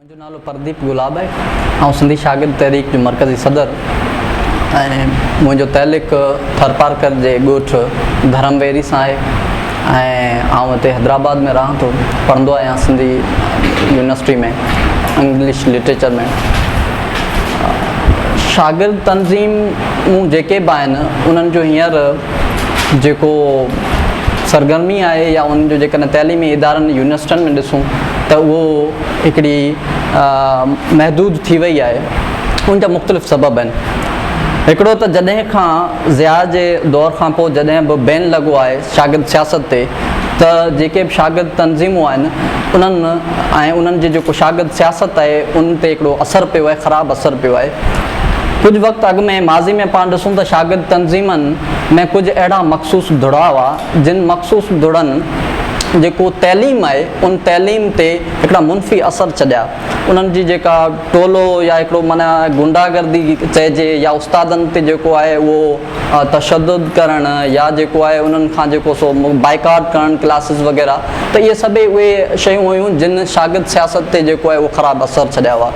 मुंहिंजो नालो प्रदीप गुलाब आहे। ऐं सिंधी शागिर्द तहरीक जो मरकज़ी सदर ऐं मुंहिंजो तहलीक थरपारकर जे ॻोठ धर्मवेरी सां आहे ऐं आउं हिते हैदराबाद में रहां थो, पढ़ंदो आहियां सिंधी यूनिवर्सिटी में इंग्लिश लिटरेचर में। शागिर्द तंज़ीमूं जेके बि आहिनि उन्हनि जो हींअर जेको सरगर्मी आहे या उन्हनि जो जेकॾहिं तइलीमी इदारनि यूनिवर्सिटियुनि में ॾिसूं त उहो हिकिड़ी महदूद थी वई आहे। उनजा मुख़्तलिफ़ सबब आहिनि। हिकिड़ो त जॾहिं खां ज़िया जे दौर खां पोइ जॾहिं बि बैन लॻो आहे शागिर्द सियासत ते, त जेके बि शागिर्द तंज़ीमूं आहिनि उन्हनि ऐं उन्हनि जी जेको शागिर्द सियासत आहे उन ते हिकिड़ो असरु पियो आहे, ख़राबु असरु पियो आहे। कुझु वक़्तु अॻु में माज़ी में पाण ॾिसूं त शागिर्द तंज़ीमनि में कुझु अहिड़ा मख़सूस दुड़ाव हुआ जिन मख़सूस दुड़नि जेको तइलीम आहे उन तइलीम ते हिकिड़ा मुनफ़ी असर छॾिया। उन्हनि जी जेका टोलो या हिकिड़ो माना गुंडागर्दी चइजे या उस्तादनि ते जेको आहे उहो तशद्दुद करणु या जेको आहे उन्हनि खां जेको सो बाइकाट करणु क्लासिस वग़ैरह, त इहे सभई उहे शयूं हुयूं जिन शागिर्द सियासत ते जेको आहे उहो ख़राबु असरु छॾिया हुआ।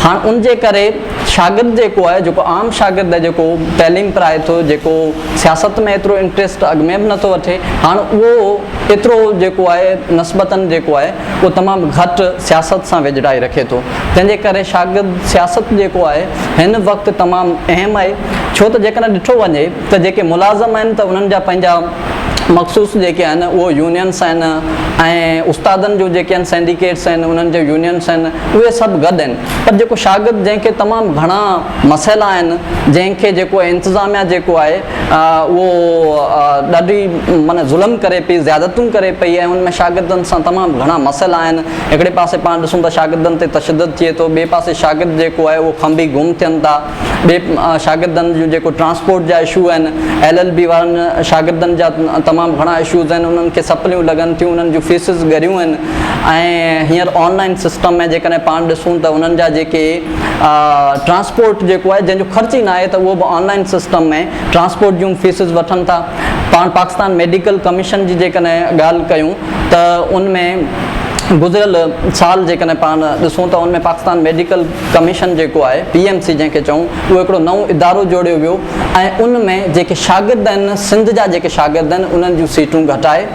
हाणे उन जे करे शागिर्द जेको आहे जेको आम शागिर्द आहे जेको तइलीम पढ़ाए थो, जेको सियासत में एतिरो इंट्रस्ट अॻु में बि नथो वठे, हाणे उहो एतिरो जेको आहे नस्बतनि जेको आहे उहो तमामु घटि सियासत सां वेझड़ाई रखे थो। तंहिंजे करे शागिर्द सियासत जेको आहे हिन वक़्तु तमामु अहम आहे। छो त जेकॾहिं ॾिठो वञे त जेके मुलाज़िम आहिनि त उन्हनि जा पंहिंजा मख़सूस जेके आहिनि उहो यूनियन्स आहिनि ऐं उस्तादनि जो जेके आहिनि सिंडिकेट्स आहिनि उन्हनि जो यूनियन्स आहिनि, उहे सभु गॾु आहिनि। पर जेको शागिर्द जंहिंखे तमामु घणा मसइला आहिनि, जंहिंखे जेको इंतिज़ामिया जेको आहे उहो ॾाढी माना ज़ुल्म करे पई, ज़्यादतूं करे पई ऐं उनमें शागिर्दनि सां तमामु घणा मसइला आहिनि। हिकिड़े पासे पाण ॾिसूं त शागिर्दनि ते तशद्दुद थिए थो, ॿिए पासे शागिर्द जेको आहे उहो खंबी गुम थियनि था, ॿिए शागिर्दनि जो जेको ट्रांसपोर्ट जा इशू आहिनि, LLB वारनि शागिर्दनि जा तमामु घणा इशूज़ आहिनि, उन्हनि खे सप्लियूं लॻनि थियूं, उन्हनि जूं फीसिस ॻरियूं आहिनि। ऐं हींअर ऑनलाइन सिस्टम में जेकॾहिं पाण ॾिसूं त उन्हनि जा जेके ट्रांसपोर्ट जेको आहे जंहिंजो ख़र्च ई न आहे त उहो बि ऑनलाइन सिस्टम में ट्रांसपोर्ट जूं फीसिस वठनि था। पाण पाकिस्तान मेडिकल कमीशन जी जेकॾहिं ॻाल्हि कयूं त उनमें गुज़िरियल साल जेकॾहिं पाण ॾिसूं त उनमें पाकिस्तान मेडिकल कमीशन जेको आहे PMC जंहिंखे चऊं, उहो हिकिड़ो नओं इदारो जोड़ियो वियो ऐं उनमें जेके शागिर्द आहिनि सिंध जा जेके शागिर्द आहिनि उन्हनि जूं सीटूं घटाए,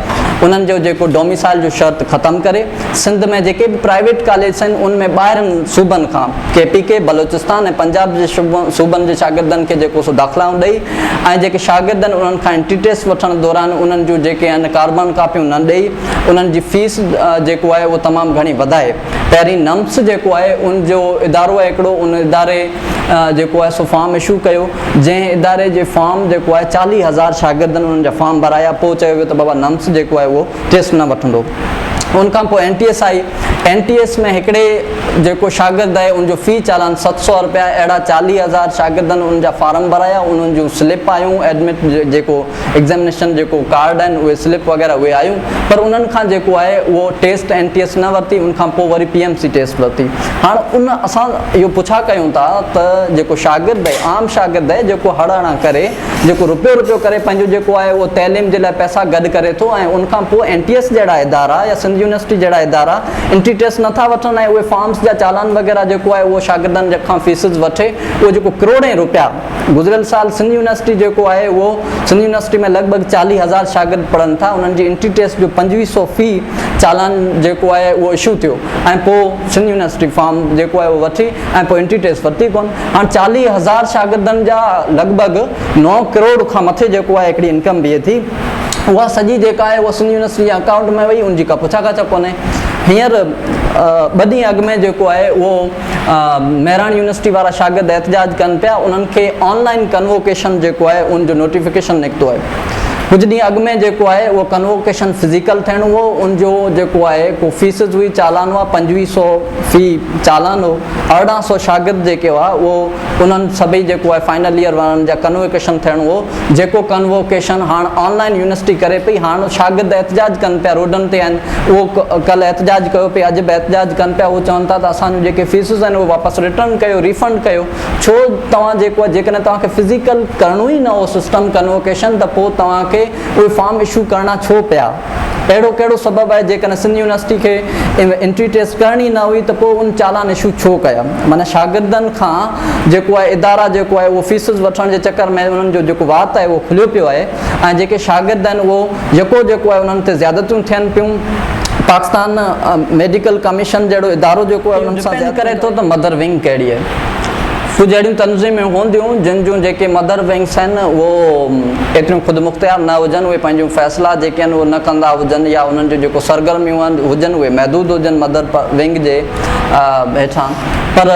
उन्हनि जो जेको डोमिसाइल जो शर्त ख़तमु करे, सिंध में जेके बि प्राइवेट कॉलेज आहिनि उनमें ॿाहिरनि सूबनि खां KPK बलोचिस्तान ऐं पंजाब जे सूबनि जे शागिर्दनि खे जेको सो दाख़िलाऊं ॾेई ऐं जेके शागिर्द आहिनि उन्हनि खां एंट्री टेस्ट वठण दौरान उन्हनि जूं जेके आहिनि कार्बन कापियूं न ॾेई उन्हनि जी फीस जेको आहे उहो तमामु घणी वधाए। पहिरीं NUMS जेको आहे उनजो इदारो आहे हिकिड़ो, उन इदारे जेको आहे सो फॉर्म इशू कयो, जंहिं इदारे जे फॉर्म जेको आहे 40,000 शागिर्दनि उन्हनि जा फॉर्म भराया। पोइ चयो वियो त बाबा NUMS जेको आहे उहो टेस्ट न वठंदो। उनखां पोइ NTS आई। NTS में हिकिड़े जेको शागिर्द आहे उनजो फ़ी चालान 700 रुपया। अहिड़ा 40,000 शागिर्दनि उनजा फार्म भराया, उन्हनि जूं स्लिप आयूं, एडमिट जेको एग्ज़ामिनेशन जेको कार्ड आहिनि उहे स्लिप वग़ैरह उहे आयूं, पर उन्हनि खां जेको आहे उहो टेस्ट NTS न वरिती। उनखां पोइ वरी PMC टेस्ट वरिती। हाणे उन असां इहो पुछा कयूं था त जेको शागिर्द आहे, आम शागिर्द आहे जेको हड़ हणा करे जेको रुपयो करे पंहिंजो जेको आहे उहो तइलीम जे लाइ पैसा गॾु करे थो ऐं उनखां पोइ NTS जहिड़ा इदारा या सिंध यूनिवर्सिटी जहिड़ा इदारा एंट्री टेस्ट नथा वठनि ऐं उहे फॉर्म्स जा चालान वग़ैरह जेको आहे उहो शागिर्दनि खां फीसिस वठे, उहो जेको करोड़े रुपया गुज़िरियल साल सिंध यूनिवर्सिटी जेको आहे उहो सिंध यूनिवर्सिटी में लॻभॻि 40,000 शागिर्द पढ़नि था, उन्हनि जी एंट्री टेस्ट जो 2500 फ़ी चालान जेको आहे उहो इशू थियो ऐं पोइ सिंध यूनिवर्सिटी फॉर्म जेको आहे उहो वठी ऐं पोइ एंट्री टेस्ट वरिती कोन। हाणे 40,000 शागिर्दनि जा लॻभॻि 9 करोड़ खां मथे जेको आहे हिकिड़ी इनकम बीहे थी, उहा सॼी जेका आहे उहा सिंध यूनिवर्सिटी जे अकाउंट में वई, उनजी का पुछा काचा कोन्हे। हींअर 2 ॾींहं अॻु में जेको आहे उहो मेहरान यूनिवर्सिटी वारा शागिर्द एहतजाज कनि पिया, उन्हनि खे ऑनलाइन कन्वोकेशन जेको आहे उनजो नोटिफिकेशन निकितो आहे। कुझु ॾींहं अॻु में जेको आहे उहो कन्वोकेशन फिज़िकल थियणो हो, उनजो जेको आहे को फीसिस हुई चालान हुआ 2500 फ़ी चालान हो। 1800 शागिर्द जेके हुआ उहो उन्हनि सभई जेको आहे फाइनल ईयर वारनि जा कन्वोकेशन थियणो हो, जेको कन्वोकेशन हाणे ऑनलाइन यूनिवर्सिटी करे पई। हाणे शागिर्द एहतजाज कनि पिया, रोडनि ते आहिनि, उहो कल्ह एहतजाज कयो पिया, अॼु बि एहतजाज कनि पिया। उहो चवनि था त असांजो जेके फीसिस आहिनि उहे वापसि रिटर्न कयो, रिफंड कयो। छो तव्हां जेको आहे जेकॾहिं तव्हांखे फिज़िकल करिणो ई न हो सिस्टम कन्वोकेशन, त पोइ तव्हांखे उहे फॉर्म इशू करणा छो पिया? अहिड़ो कहिड़ो सबबु आहे जेकॾहिं सिंध यूनिवर्सिटी खे एंट्री टेस्ट करणी न हुई त पोइ उन चालान इशू छो कया? माना शागिर्दनि खां जेको आहे इदारा जेको आहे उहो फीसिस वठण जे चकर में उन्हनि जो जेको वात आहे उहो खुलियो पियो आहे ऐं जेके शागिर्द आहिनि उहो जेको आहे उन्हनि ते ज़्यादतियूं थियनि पियूं। पाकिस्तान मेडिकल कमीशन जहिड़ो इदारो जेको आहे उन्हनि सां करे थो त मदर विंग कहिड़ी आहे। कुछ अहिड़ियूं तंज़ीमूं हूंदियूं जिन जूं जेके मदर विंग्स आहिनि उहो एतिरियूं ख़ुदि मुख़्तियार न हुजनि, उहे पंहिंजूं फ़ैसिला जेके आहिनि उहे न कंदा हुजनि या उन्हनि जो जेको सरगर्मियूं हुजनि उहे महदूद हुजनि मदर विंग जे हेठां। पर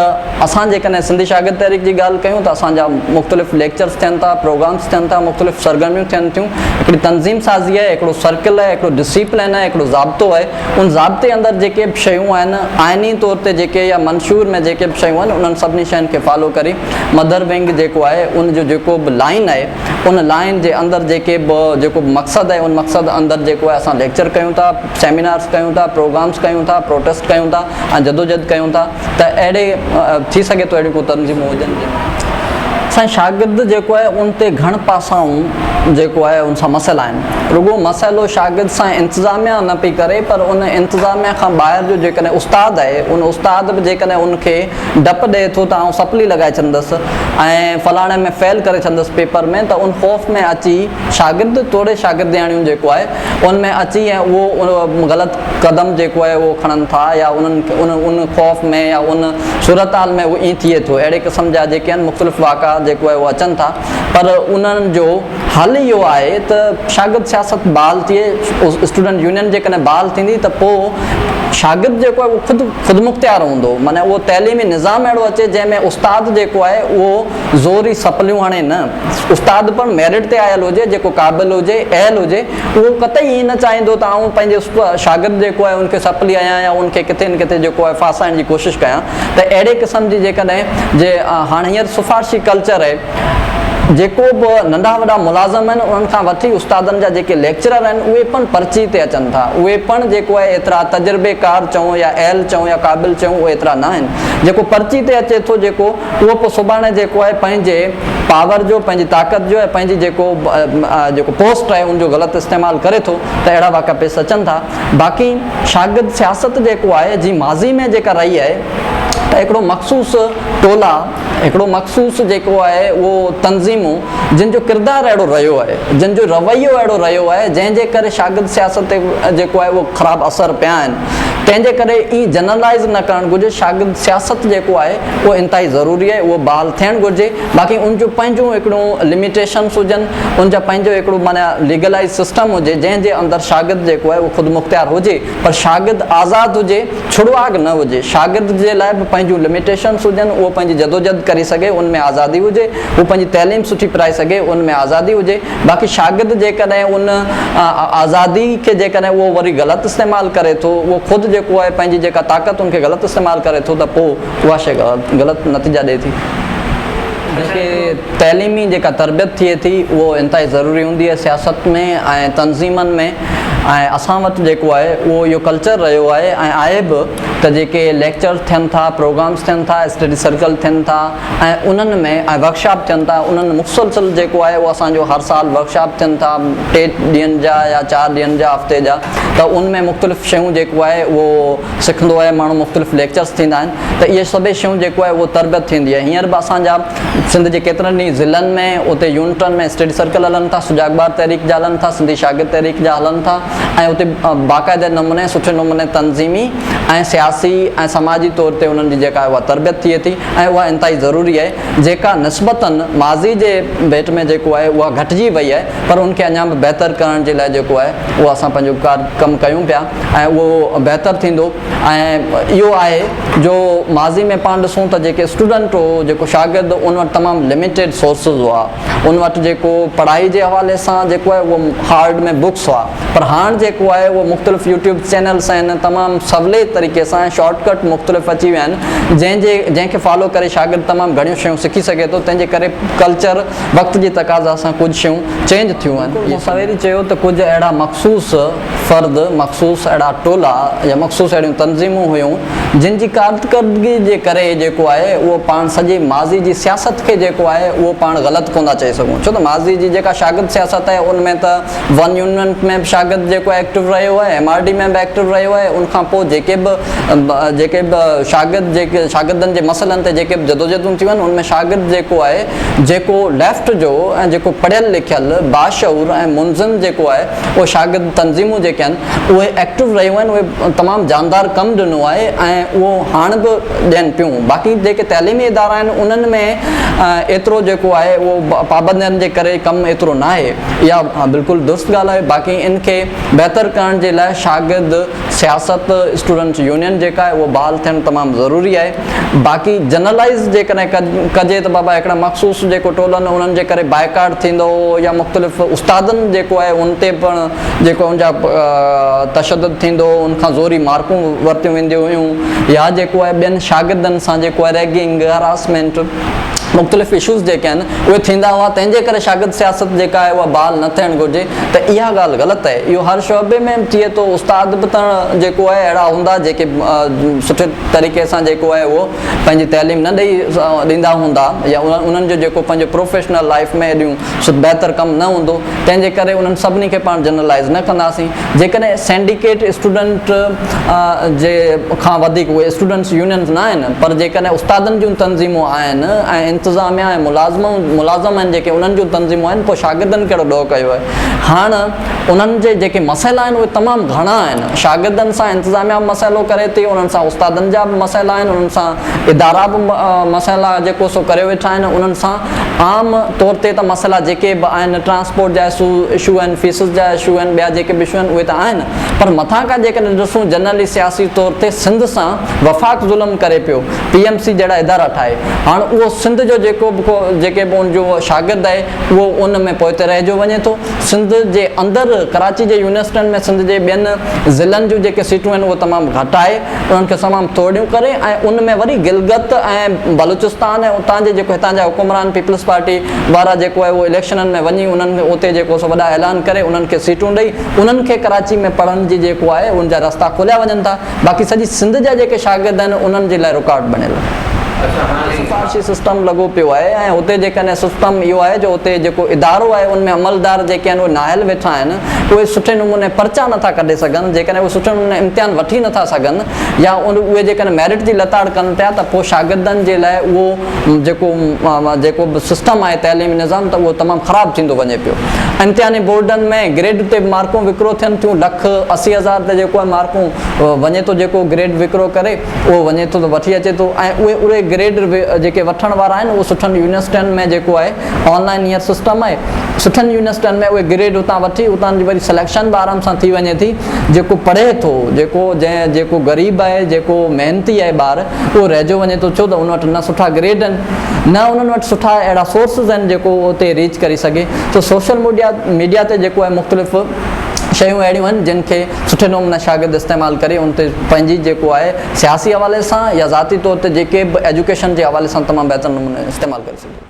असां जेकॾहिं सिंधी शागिर्द तहरीक जी ॻाल्हि कयूं त असांजा मुख़्तलिफ़ लेक्चर्स थियनि था, प्रोग्राम्स थियनि था, मुख़्तलिफ़ सरगर्मियूं थियनि थियूं। हिकिड़ी तंज़ीम साज़ी आहे, हिकिड़ो सर्किल आहे, हिकिड़ो डिसिप्लिन आहे, हिकिड़ो ज़ाब्तो आहे। उन ज़ाब्ते अंदरि जेके बि शयूं आहिनि आइनी तौर ते जेके या मंशूर में जेके बि शयूं आहिनि उन्हनि सभिनी शयुनि खे फॉलो करे मदर विंग जेको आहे उन जो जेको बि लाइन आहे उन लाइन जे अंदरि जेके बि जेको मक़सदु आहे उन मक़सदु अंदरि जेको आहे असां लेक्चर कयूं था, सेमिनार्स कयूं था, प्रोग्राम्स कयूं था, प्रोटेस्ट कयूं था ऐं जदोजहद कयूं था त अहिड़े थी सघे थो अहिड़ी को तंज़ीमूं हुजनि। असांजे शागिर्द जेको आहे उन ते घण पासाऊं जेको आहे उन सां मसइला आहिनि। रुगो मसइलो शागिर्द सां इंतिज़ामिया न पई करे, पर उन इंतिज़ामिया खां ॿाहिरि जो जेकॾहिं उस्तादु आहे उन उस्ताद बि जेकॾहिं उनखे डपु ॾिए थो त आउं सप्ली लॻाए छॾंदुसि ऐं फलाणे में फेल करे छॾंदुसि पेपर में, त उन ख़ौफ़ में अची शागिर्द तोड़े शागिर्दियाणियूं जेको आहे उन में अची ऐं उहो ग़लति क़दम जेको आहे उहो खणनि था या उन्हनि उन ख़ौफ़ में या उन सूरत हाल में उहो ईअं थिए थो। अहिड़े क़िस्म जा जेके आहिनि मुख़्तलिफ़ वाक़ा जेको आहे उहो अचनि था, पर उन्हनि जो हल इहो आहे त शागिर्द सियासत बहाल थिए। स्टूडेंट यूनियन जेकॾहिं बहाल थींदी त पोइ शागिर्द जेको आहे उहो ख़ुदि मुख़्तियार हूंदो। माना उहो तइलीमी निज़ाम अहिड़ो अचे जंहिंमें उस्ताद जेको आहे उहो ज़ोरी सपलियूं हणे न, उस्ताद पण मेरिट ते आयल हुजे, जेको क़ाबिल हुजे, अहल हुजे, उहो कतई ईअं न चाहींदो त आउं पंहिंजे शागिर्द जेको आहे उनखे सपली आहियां या उनखे किथे न किथे जेको आहे फासाइण जी कोशिशि कयां। त अहिड़े क़िस्म जी जेकॾहिं जे हाणे हींअर सिफ़ारशी कल्चर आहे, जेको बि नंढा वॾा मुलाज़िम आहिनि उन्हनि खां वठी उस्तादनि जा जेके लेक्चरर आहिनि उहे पण पर्ची ते अचनि था। उहे पण जेको आहे एतिरा तजुर्बेकार चऊं या अहल चऊं या क़ाबिल चऊं उहे एतिरा न आहिनि। जेको पर्ची ते अचे थो जेको उहो पोइ सुभाणे जेको आहे पंहिंजे पावर जो, पंहिंजी ताक़त जो ऐं पंहिंजी जेको पोस्ट आहे उनजो ग़लति इस्तेमालु करे थो, त अहिड़ा वाक़ा पेश अचनि था। बाक़ी शागिर्द सियासत जेको आहे जी माज़ी में जेका रही आहे त हिकिड़ो मख़सूस टोला, हिकिड़ो मख़सूस जेको आहे उहो तंज़ीमूं जिन जो किरदारु अहिड़ो रहियो आहे, जिन जो रवैयो अहिड़ो रहियो आहे जंहिंजे करे शागिर्द सियासत ते जेको आहे उहो ख़राबु असर पिया आहिनि। तंहिंजे करे ई जनरलाइज़ न करणु घुरिजे। शागिर्द सियासत जेको आहे उहो इंतिहाई ज़रूरी आहे, उहो बहाल थियणु घुरिजे। बाक़ी उनजो पंहिंजो हिकिड़ो लिमिटेशन्स हुजनि, उनजा पंहिंजो हिकिड़ो माना लीगलाइज़ सिस्टम हुजे जंहिंजे अंदरि शागिर्द जेको आहे उहो ख़ुदि मुख़्तियार हुजे, पर शागिर्द आज़ादु हुजे, छुड़वाग न हुजे। शागिर्द जे लाइ बि पंहिंजूं लिमिटेशन्स हुजनि, उहो पंहिंजी जदोजहद करे सघे, उन में आज़ादी हुजे, उहो पंहिंजी तइलीम सुठी पढ़ाए सघे, उन में आज़ादी हुजे। बाक़ी शागिर्द जेकॾहिं उन आज़ादी खे जेकॾहिं उहो वरी ग़लति इस्तेमालु करे थो, उहो ख़ुदि जेको आहे पंहिंजी जेका ताक़त उनखे ग़लति इस्तेमालु करे थो, त पोइ उहा शइ ग़लति नतीजा ॾिए थी। जेके तइलीमी जेका तरबियत थिए थी उहो इंतिहाई ज़रूरी हूंदी आहे सियासत में ऐं तंज़ीमनि में। ऐं असां वटि जेको आहे उहो इहो कल्चर रहियो आहे ऐं आहे बि त जेके लेक्चर थियनि था, प्रोग्राम्स थियनि था, स्टडी सर्कल थियनि था ऐं उन्हनि में ऐं वर्कशॉप थियनि था, उन्हनि मुसलसल जेको आहे उहो असांजो हर साल वर्कशॉप थियनि था 3 ॾींहंनि जा या 4 ॾींहंनि जा, हफ़्ते जा। त उनमें मुख़्तलिफ़ शयूं जेको आहे उहो सिखंदो आहे माण्हू, मुख़्तलिफ़ लेक्चर्स थींदा आहिनि। त इहे सभई शयूं जेको आहे उहो तरबियत थींदी आहे। हींअर बि असांजा सिंध जे केतिरनि ई ज़िलनि में उते यूनिटनि में स्टडी सर्कल हलनि था, सुजागबार तहरीक जा हलनि था, सिंधी शागिर्द तहरीक जा हलनि था ऐं उते बाक़ाइदा नमूने सुठे नमूने तंज़ीमी ऐं सियासी ऐं समाजी तौर ते उन्हनि जी जेका उहा तरबियत थिए थी ऐं उहा इंतिहाई ज़रूरी आहे, जेका निस्बतन माज़ी जे भेट में जेको आहे उहा घटिजी वई आहे, पर उनखे अञा बि बहितर करण जे लाइ जेको आहे उहो असां पंहिंजो कमु कयूं पिया ऐं उहो बहितर थींदो। ऐं इहो आहे जो माज़ी में पाण ॾिसूं त जेके स्टूडेंट हो, जेको शागिर्द, उन वटि तमामु लिमिटेड सोर्सिस हुआ, उन वटि जेको पढ़ाई जे हवाले सां जेको आहे उहो हार्ड में बुक्स हुआ, पर हाणे जेको आहे उहो मुख़्तलिफ़ यूट्यूब चैनल्स आहिनि, तमामु सवले तरीक़े सां शॉर्टकट मुख़्तलिफ़ अची विया आहिनि जंहिंखे फॉलो करे शागिर्द तमामु घणियूं शयूं सिखी सघे थो। तंहिंजे करे कल्चर वक़्त जी तक़ाज़ा सां कुझु शयूं चेंज थियूं आहिनि। मूं सवेरी चयो त कुझु अहिड़ा मख़सूस फ़र्द, मख़सूस अहिड़ा टोला या मख़सूस अहिड़ियूं तंज़ीमूं हुयूं जिन जी कारकर्दगी जे करे जेको आहे उहो पाण सॼे माज़ी जी सियासत खे जेको आहे उहो पाण ग़लति कोन था चई सघूं। छो त माज़ी जी जेका शागिर्द सियासत आहे उनमें त वन यूनियन में बि शागिर्द जेको एक्टिव रहियो आहे, MRD में बि एक्टिव रहियो आहे। उनखां पोइ जेके बि शागिर्दनि जे मसइलनि ते जेके बि जदोजहदूं थियूं आहिनि, उनमें शागिर्द जेको आहे, जेको लेफ्ट जो ऐं जेको पढ़ियल लिखियल बाशऊर ऐं मुंज़िम जेको आहे, उहे शागिर्द तंज़ीमूं जेके आहिनि उहे एक्टिव रहियूं आहिनि, उहे तमामु जानदार कमु ॾिनो आहे ऐं उहो हाणे बि ॾियनि पियूं। बाक़ी जेके तइलीमी इदारा आहिनि उन्हनि में एतिरो जेको आहे उहो पाबंदियुनि जे करे कमु एतिरो न आहे, इहा बिल्कुलु दुरुस्त ॻाल्हि आहे। बाक़ी इनखे बहितर करण जे लाइ शागिर्द सियासत स्टूडेंट्स यूनियन जेका आहे उहो बहाल थियणु तमामु ज़रूरी आहे। बाक़ी जनरलाइज़ जेकॾहिं कजे त बाबा हिकिड़ा मख़सूस जेको टोलनि उन्हनि जे करे बाइकाट थींदो या मुख़्तलिफ़ उस्तादनि जेको आहे उन ते पिणु जेको उनजा तशदुद थींदो, उनखां ज़ोरी मार्कूं वरितियूं वेंदियूं हुयूं, या जेको आहे ॿियनि शागिर्दनि सां जेको आहे रैगिंग, हरासमेंट, मुख़्तलिफ़ इशूज़ जेके आहिनि उहे थींदा हुआ, तंहिंजे करे शागिर्द सियासत जेका आहे उहा बहाल न थियणु घुरिजे। त इहा ॻाल्हि ग़लति आहे। इहो हर शोबे में थिए थो। उस्ताद बि त जेको आहे अहिड़ा हूंदा जेके सुठे तरीक़े सां जेको आहे उहो पंहिंजी तइलीम न ॾींदा हूंदा, या उन्हनि जो जेको पंहिंजो प्रोफेशनल लाइफ में एॾियूं बहितर कमु न हूंदो, तंहिंजे करे उन्हनि सभिनी खे पाण जनरलाइज़ न कंदासीं। जेकॾहिं सिंडिकेट स्टूडेंट जे खां वधीक उहे स्टूडेंट्स यूनियन्स न आहिनि, पर जेकॾहिं उस्तादनि जूं तंज़ीमूं आहिनि ऐं इंतिज़ामिया ऐं मुलाज़िम आहिनि जेके उन्हनि जूं तंज़ीमूं आहिनि, पोइ शागिर्दनि कहिड़ो ॾोह कयो आहे। हाणे उन्हनि जे जेके मसइला आहिनि उहे तमामु घणा आहिनि। शागिर्दनि सां इंतिज़ामिया बि मसइलो करे थी, उन्हनि सां उस्तादनि जा बि मसइला आहिनि, उन्हनि सां इदारा बि मसइला जेको सो करे वेठा आहिनि, उन्हनि सां आम तौर ते त मसइला जेके बि आहिनि, ट्रांसपोर्ट जा इशू आहिनि, फीसिस जा इशू आहिनि, ॿिया जेके बि इशू आहिनि उहे त आहिनि, पर मथां खां जेकॾहिं ॾिसूं जनरली सियासी तौर ते सिंध सां वफ़ाक़ ज़ुल्म करे पियो, PMC जहिड़ा इदारा ठाहे। हाणे उहो सिंध जो जेके बि उनजो शागिर्द आहे उहो उन में पोइ ते रहिजो वञे थो। सिंध जे अंदरि कराची जे यूनिवर्सिटियुनि में सिंध जे ॿियनि ज़िलनि जूं जेके सीटूं आहिनि उहे तमामु घटि आहे, उन्हनि खे तमामु तोड़ियूं करे, ऐं उन में वरी गिलगित ऐं बलूचिस्तान ऐं उतां जे जेको हितां जा हुकुमरान पीपल्स पार्टी वारा जेको आहे उहो इलेक्शननि में वञी उन्हनि उते जेको सो वॾा ऐलान करे उन्हनि खे सीटूं ॾेई उन्हनि खे कराची में पढ़ण जी जेको आहे उनजा रस्ता खोलिया वञनि था। बाक़ी सॼी सिंध जा जेके शागिर्द आहिनि उन्हनि जे लाइ रुकावट बणियल आहे। सिफ़ारशी सिस्टम लॻो पियो आहे ऐं हुते जेकॾहिं सिस्टम इहो आहे जो हुते जेको इदारो आहे उनमें अमलदार जेके आहिनि उहे नाहिल वेठा आहिनि, उहे सुठे नमूने पर्चा नथा कढे सघनि, जेकॾहिं उहे सुठे नमूने इम्तिहान वठी नथा सघनि, या उहे जेकॾहिं मेरिट जी लताड़ कनि पिया, त पोइ शागिर्दनि जे लाइ उहो जेको बि सिस्टम आहे तइलीमी निज़ाम, त उहो तमामु ख़राबु थींदो वञे पियो। इम्तिहानी बोर्डनि में ग्रेड ते मार्कूं विकिरो थियनि थियूं, 1,80,000 ते जेको आहे मार्कूं वञे थो, जेको ग्रेड विकिरो करे उहो वञे थो त वठी अचे थो, ऐं उहे ग्रेड जेके वठण वारा आहिनि उहे सुठनि यूनिवर्सिटियुनि में जेको आहे ऑनलाइन हीअं सिस्टम आहे, सुठनि यूनिवर्सिटियुनि में उहे ग्रेड उतां वठी उतां जी वरी सिलेक्शन बि आराम सां थी वञे थी। जेको पढ़े थो, जेको ग़रीब आहे, जेको महिनती आहे ॿार, उहो रहिजो वञे थो, छो त उन वटि न सुठा ग्रेड आहिनि, न उन्हनि वटि सुठा अहिड़ा सोर्सिस आहिनि जेको उते रीच करे सघे। त सोशल मीडिया ते जेको आहे मुख़्तलिफ़ शयूं अहिड़ियूं आहिनि जिन खे सुठे नमूने शागिर्द इस्तेमालु करे उन ते पंहिंजी जेको आहे सियासी हवाले सां या ज़ाती तौर ते जेके बि एजुकेशन जे हवाले सां तमामु बहितर नमूने इस्तेमालु करे सघे।